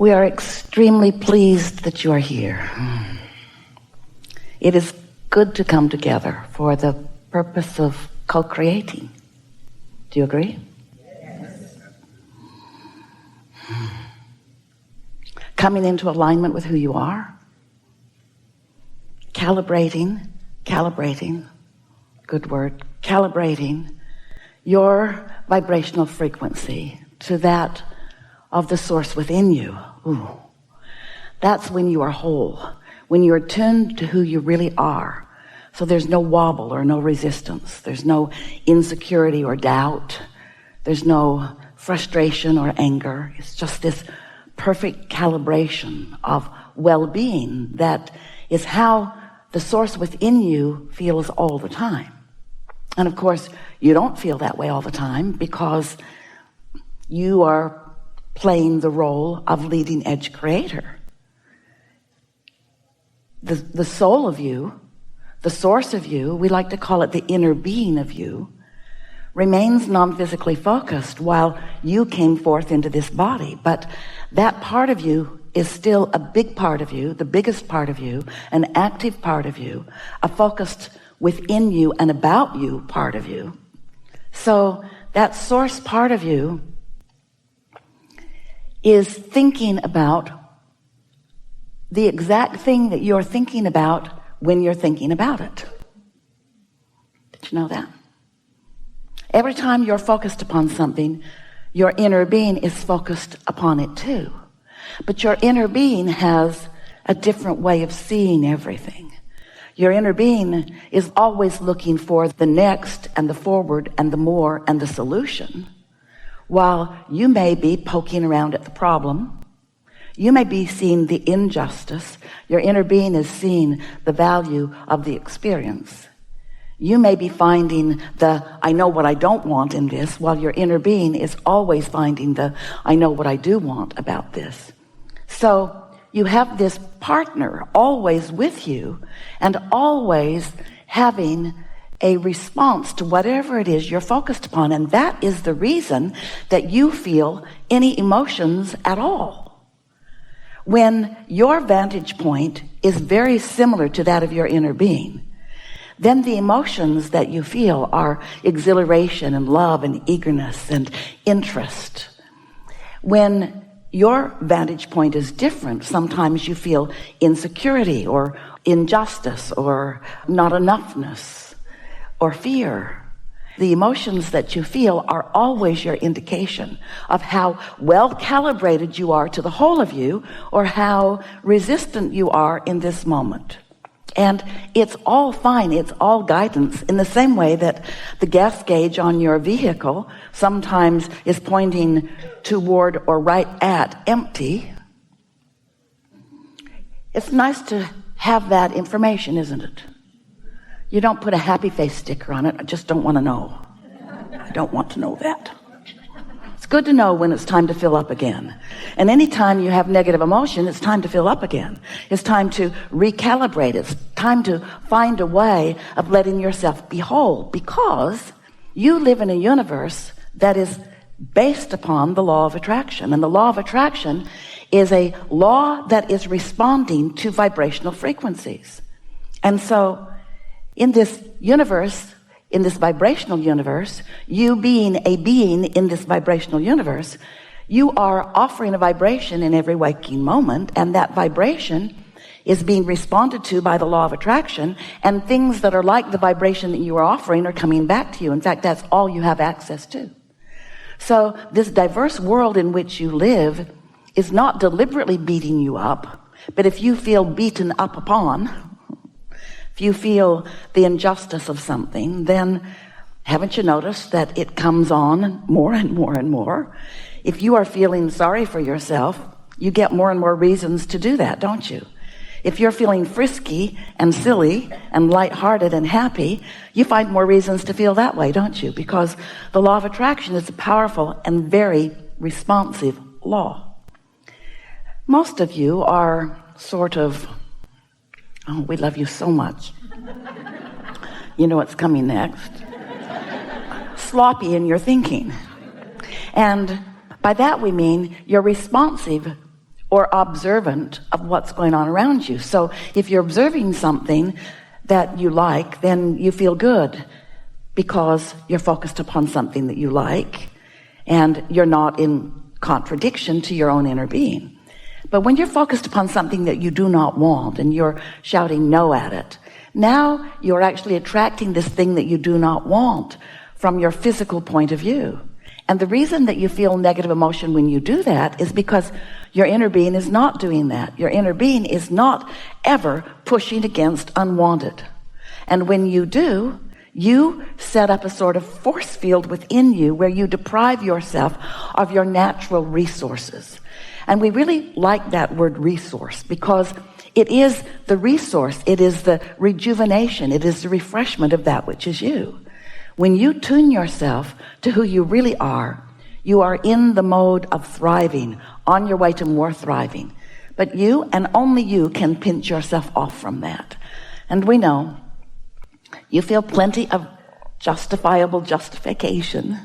We are extremely pleased that you are here. It is good to come together for the purpose of co-creating. Do you agree? Yes. Coming into alignment with who you are. Calibrating, good word, calibrating your vibrational frequency to that of the source within you. Ooh. That's when you are whole, when you're tuned to who you really are. So there's no wobble or no resistance. There's no insecurity or doubt. There's no frustration or anger. It's just this perfect calibration of well-being that is how the source within you feels all the time. And of course, you don't feel that way all the time because you are playing the role of leading edge creator. The soul of you, the source of you, we like to call it the inner being of you, remains non-physically focused while you came forth into this body. But that part of you is still a big part of you, the biggest part of you, an active part of you, a focused within you and about you part of you. So that source part of you is thinking about the exact thing that you're thinking about when you're thinking about it. Did you know that? Every time you're focused upon something, your inner being is focused upon it too. But your inner being has a different way of seeing everything. Your inner being is always looking for the next and the forward and the more and the solution, while you may be poking around at the problem. You may be seeing the injustice. Your inner being is seeing the value of the experience. You may be finding the I know what I don't want in this, while your inner being is always finding the I know what I do want about this. So you have this partner always with you and always having a response to whatever it is you're focused upon. And that is the reason that you feel any emotions at all. When your vantage point is very similar to that of your inner being, then the emotions that you feel are exhilaration and love and eagerness and interest. When your vantage point is different, sometimes you feel insecurity or injustice or not enoughness or fear. The emotions that you feel are always your indication of how well calibrated you are to the whole of you or how resistant you are in this moment. And it's all fine. It's all guidance, in the same way that the gas gauge on your vehicle sometimes is pointing toward or right at empty. It's nice to have that information, isn't it? You don't put a happy face sticker on it. I just don't want to know. I don't want to know that. It's good to know when it's time to fill up again. And anytime you have negative emotion, it's time to fill up again. It's time to recalibrate. It's time to find a way of letting yourself be whole, because you live in a universe that is based upon the law of attraction. And the law of attraction is a law that is responding to vibrational frequencies. And so in this universe, in this vibrational universe, you being a being in this vibrational universe, you are offering a vibration in every waking moment, and that vibration is being responded to by the law of attraction, and things that are like the vibration that you are offering are coming back to you. In fact, that's all you have access to. So this diverse world in which you live is not deliberately beating you up, but if you feel beaten up upon, if you feel the injustice of something, then haven't you noticed that it comes on more and more and more? If you are feeling sorry for yourself, you get more and more reasons to do that, don't you? If you're feeling frisky and silly and lighthearted and happy, you find more reasons to feel that way, don't you? Because the law of attraction is a powerful and very responsive law. Most of you are sort of, oh, we love you so much. You know what's coming next. Sloppy in your thinking. And by that we mean you're responsive or observant of what's going on around you. So if you're observing something that you like, then you feel good because you're focused upon something that you like, and you're not in contradiction to your own inner being. But when you're focused upon something that you do not want and you're shouting no at it, now you're actually attracting this thing that you do not want from your physical point of view. And the reason that you feel negative emotion when you do that is because your inner being is not doing that. Your inner being is not ever pushing against unwanted. And when you do, you set up a sort of force field within you where you deprive yourself of your natural resources. And we really like that word resource because it is the resource, it is the rejuvenation, it is the refreshment of that which is you. When you tune yourself to who you really are, you are in the mode of thriving, on your way to more thriving. But you and only you can pinch yourself off from that. And we know you feel plenty of justifiable justification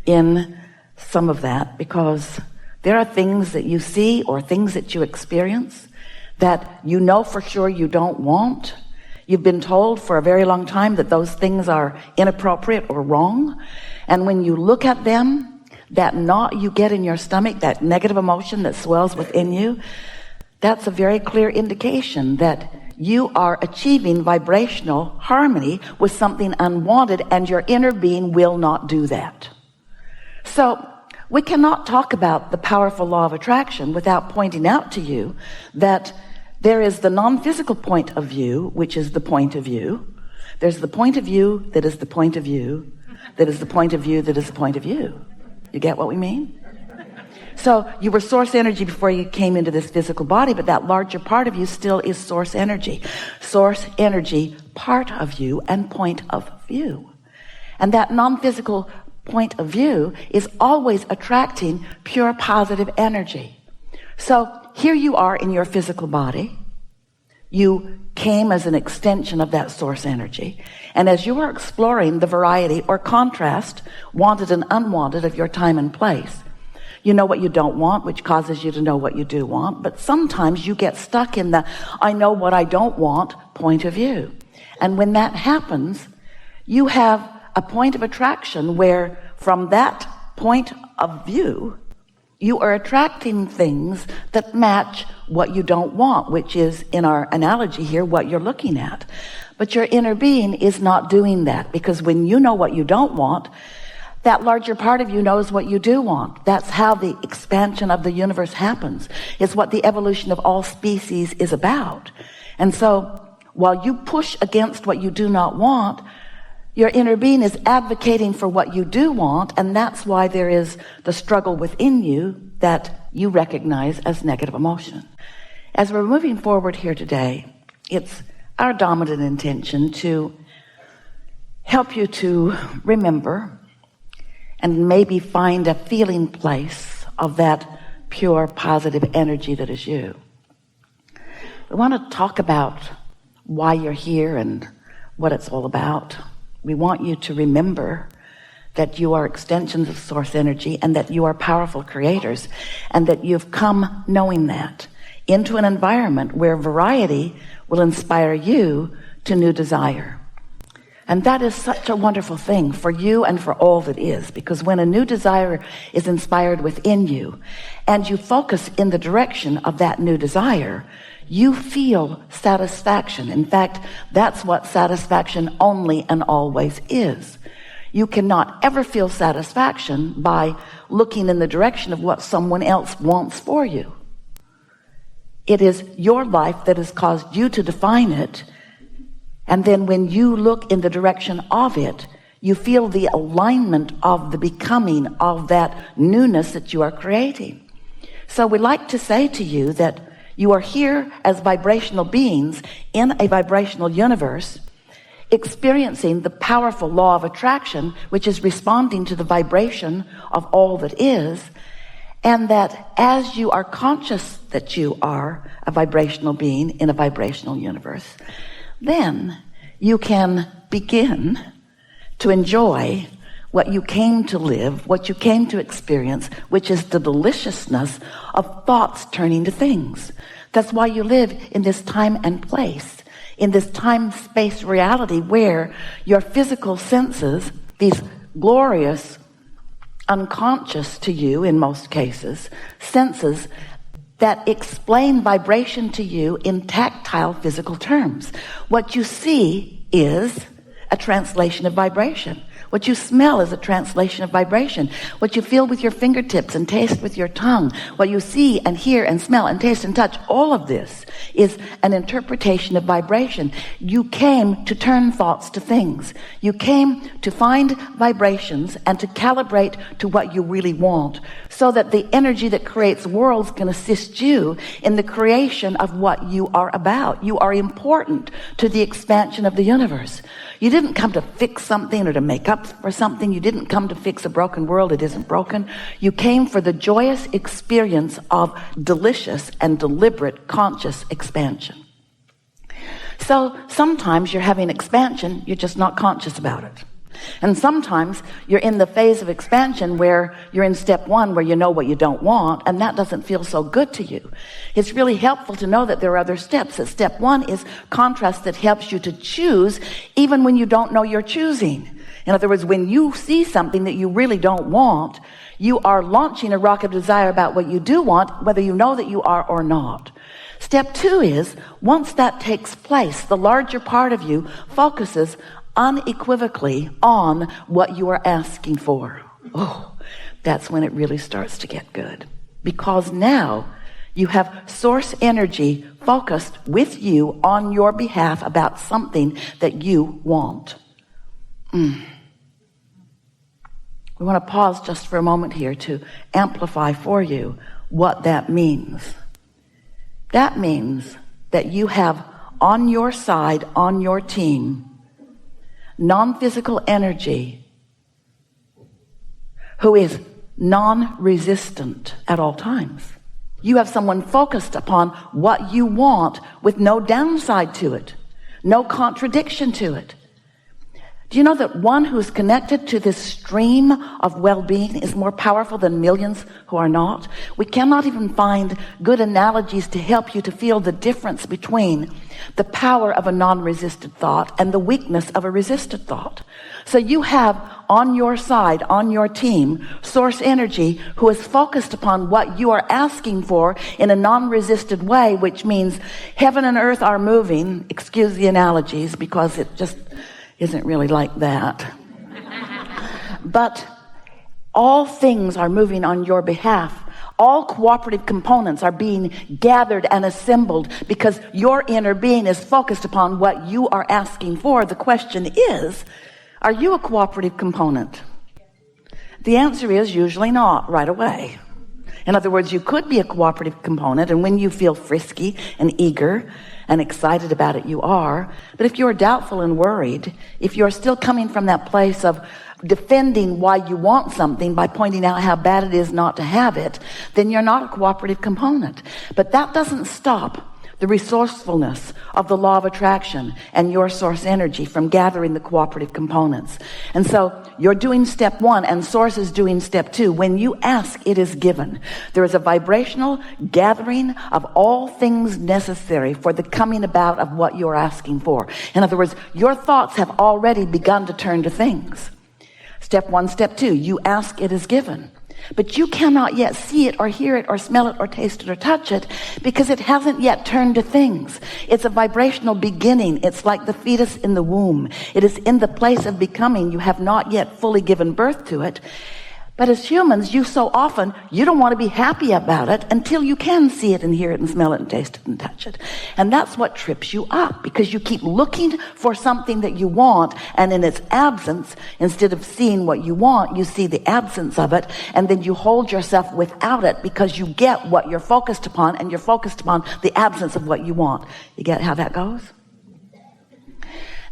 in some of that because there are things that you see or things that you experience that you know for sure you don't want. You've been told for a very long time that those things are inappropriate or wrong. And when you look at them, that knot you get in your stomach, that negative emotion that swells within you, that's a very clear indication that you are achieving vibrational harmony with something unwanted, and your inner being will not do that. So we cannot talk about the powerful law of attraction without pointing out to you that there is the non-physical point of view, which is the point of view. There's the point of view that is the point of view, that is the point of view that is the point of view. You get what we mean? So you were source energy before you came into this physical body, but that larger part of you still is source energy. Source energy, part of you and point of view. And that non-physical point of view is always attracting pure positive energy. So here you are in your physical body. You came as an extension of that source energy. And as you are exploring the variety or contrast, wanted and unwanted, of your time and place, you know what you don't want, which causes you to know what you do want. But sometimes you get stuck in the I know what I don't want point of view. And when that happens, you have a point of attraction where from that point of view, you are attracting things that match what you don't want, which is, in our analogy here, what you're looking at. But your inner being is not doing that, because when you know what you don't want, that larger part of you knows what you do want. That's how the expansion of the universe happens. It's what the evolution of all species is about. And so while you push against what you do not want, your inner being is advocating for what you do want, and that's why there is the struggle within you that you recognize as negative emotion. As we're moving forward here today, it's our dominant intention to help you to remember and maybe find a feeling place of that pure positive energy that is you. We want to talk about why you're here and what it's all about. We want you to remember that you are extensions of source energy and that you are powerful creators, and that you've come knowing that into an environment where variety will inspire you to new desire. And that is such a wonderful thing for you and for all that is, because when a new desire is inspired within you and you focus in the direction of that new desire, you feel satisfaction. In fact, that's what satisfaction only and always is. You cannot ever feel satisfaction by looking in the direction of what someone else wants for you. It is your life that has caused you to define it. And then when you look in the direction of it, you feel the alignment of the becoming of that newness that you are creating. So we like to say to you that you are here as vibrational beings in a vibrational universe, experiencing the powerful law of attraction, which is responding to the vibration of all that is, and that as you are conscious that you are a vibrational being in a vibrational universe, then you can begin to enjoy what you came to live, what you came to experience, which is the deliciousness of thoughts turning to things. That's why you live in this time and place, in this time-space reality where your physical senses, these glorious, unconscious to you in most cases, senses that explain vibration to you in tactile physical terms. What you see is a translation of vibration. What you smell is a translation of vibration. What you feel with your fingertips and taste with your tongue, what you see and hear and smell and taste and touch, all of this is an interpretation of vibration. You came to turn thoughts to things. You came to find vibrations and to calibrate to what you really want, so that the energy that creates worlds can assist you in the creation of what you are about. You are important to the expansion of the universe. You didn't come to fix something or to make up for something. You didn't come to fix a broken world. It isn't broken. You came for the joyous experience of delicious and deliberate conscious expansion. So sometimes you're having expansion, you're just not conscious about it. And sometimes you're in the phase of expansion where you're in step one, where you know what you don't want, and that doesn't feel so good to you. It's really helpful to know that there are other steps. That step one is contrast, that helps you to choose even when you don't know you're choosing. In other words, when you see something that you really don't want, you are launching a rocket of desire about what you do want, whether you know that you are or not. Step two is, once that takes place, the larger part of you focuses unequivocally on what you are asking for. Oh, that's when it really starts to get good. Because now you have source energy focused with you on your behalf about something that you want. We want to pause just for a moment here to amplify for you what that means. That means that you have on your side, on your team, non-physical energy who is non-resistant at all times. You have someone focused upon what you want with no downside to it, no contradiction to it. Do you know that one who's connected to this stream of well-being is more powerful than millions who are not? We cannot even find good analogies to help you to feel the difference between the power of a non-resisted thought and the weakness of a resisted thought. So you have on your side, on your team, source energy who is focused upon what you are asking for in a non-resisted way, which means heaven and earth are moving. Excuse the analogies because it just isn't really like that. But all things are moving on your behalf. All cooperative components are being gathered and assembled because your inner being is focused upon what you are asking for. The question is, are you a cooperative component? The answer is usually not right away. In other words, you could be a cooperative component, and when you feel frisky and eager and excited about it, you are. But if you're doubtful and worried, if you're still coming from that place of defending why you want something by pointing out how bad it is not to have it, then you're not a cooperative component. But that doesn't stop the resourcefulness of the law of attraction and your source energy from gathering the cooperative components. And so you're doing step one and source is doing step two. When you ask, it is given. There is a vibrational gathering of all things necessary for the coming about of what you're asking for. In other words, your thoughts have already begun to turn to things. Step one, step two, you ask, it is given. But you cannot yet see it or hear it or smell it or taste it or touch it because it hasn't yet turned to things. It's a vibrational beginning. It's like the fetus in the womb. It is in the place of becoming. You have not yet fully given birth to it. But as humans, you don't want to be happy about it until you can see it and hear it and smell it and taste it and touch it. And that's what trips you up, because you keep looking for something that you want, and in its absence, instead of seeing what you want, you see the absence of it, and then you hold yourself without it because you get what you're focused upon, and you're focused upon the absence of what you want. You get how that goes?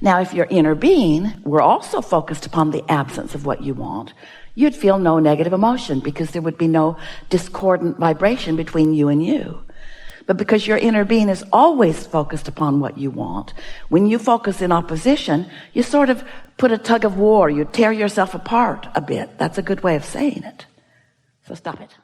Now, if your inner being were also focused upon the absence of what you want, you'd feel no negative emotion because there would be no discordant vibration between you and you. But because your inner being is always focused upon what you want, when you focus in opposition, you sort of put a tug of war. You tear yourself apart a bit. That's a good way of saying it. So stop it.